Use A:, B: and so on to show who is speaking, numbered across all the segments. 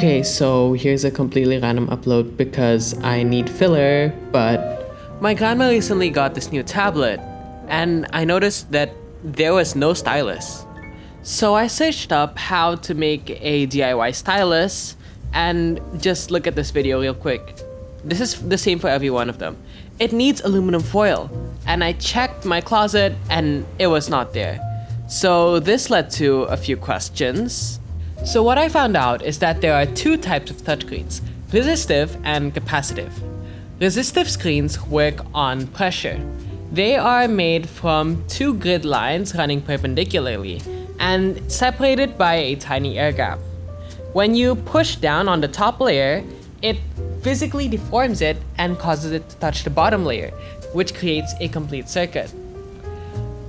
A: Okay, so here's a completely random upload because I need filler, but my grandma recently got this new tablet and I noticed that there was no stylus. So I searched up how to make a DIY stylus and just look at this video real quick. This is the same for every one of them. It needs aluminum foil, and I checked my closet and it was not there. So this led to a few questions. So what I found out is that there are two types of touchscreens, resistive and capacitive. Resistive screens work on pressure. They are made from two grid lines running perpendicularly and separated by a tiny air gap. When you push down on the top layer, it physically deforms it and causes it to touch the bottom layer, which creates a complete circuit.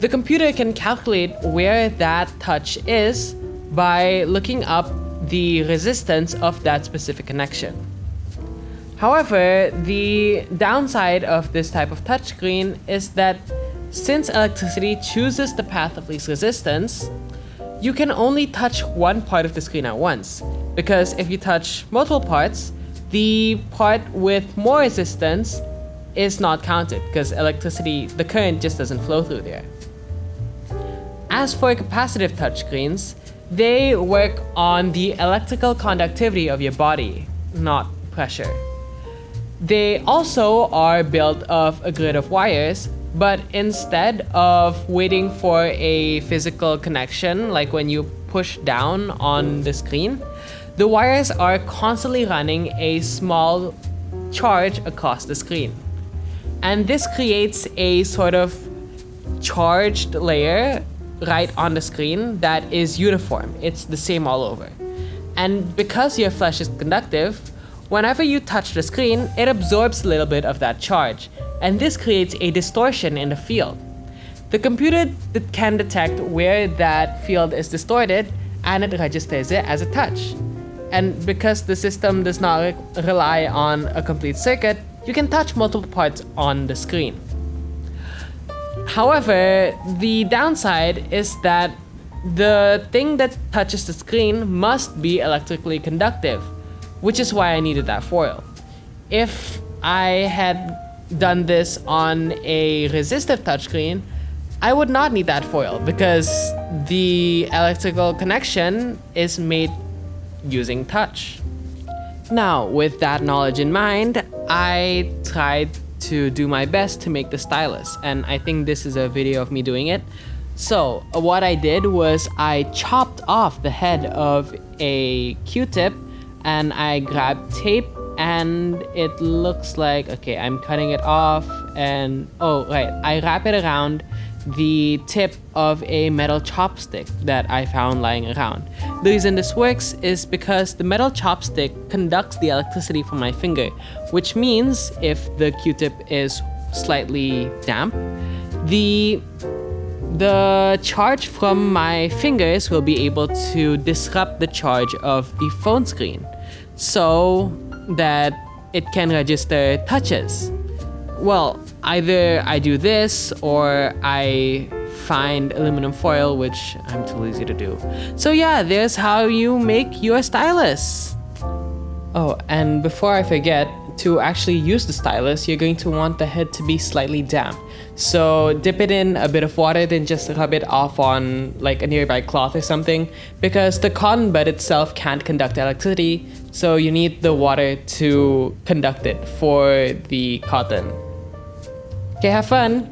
A: The computer can calculate where that touch is by looking up the resistance of that specific connection. However, the downside of this type of touchscreen is that since electricity chooses the path of least resistance, you can only touch one part of the screen at once, because if you touch multiple parts, the part with more resistance is not counted because the current just doesn't flow through there. As for capacitive touchscreens, they work on the electrical conductivity of your body, not pressure. They also are built of a grid of wires, but instead of waiting for a physical connection, like when you push down on the screen, the wires are constantly running a small charge across the screen. And this creates a sort of charged layer right on the screen that is uniform. It's the same all over. And because your flesh is conductive, whenever you touch the screen, it absorbs a little bit of that charge, and this creates a distortion in the field. The computer can detect where that field is distorted, and it registers it as a touch. And because the system does not rely on a complete circuit, you can touch multiple parts on the screen. However, the downside is that the thing that touches the screen must be electrically conductive, which is why I needed that foil. If I had done this on a resistive touchscreen, I would not need that foil because the electrical connection is made using touch. Now, with that knowledge in mind, I tried to do my best to make the stylus, and I think this is a video of me doing it. So what I did was I chopped off the head of a Q-tip and I grabbed tape, and it looks like, okay, I'm cutting it off, and I wrap it around the tip of a metal chopstick that I found lying around. The reason this works is because the metal chopstick conducts the electricity from my finger, which means if the Q-tip is slightly damp, the charge from my fingers will be able to disrupt the charge of the phone screen so that it can register touches. Well, either I do this or I find aluminum foil, which I'm too lazy to do. So yeah, there's how you make your stylus. Oh, and before I forget, to actually use the stylus, you're going to want the head to be slightly damp. So dip it in a bit of water, then just rub it off on like a nearby cloth or something, because the cotton bud itself can't conduct electricity, so you need the water to conduct it for the cotton. Okay, have fun!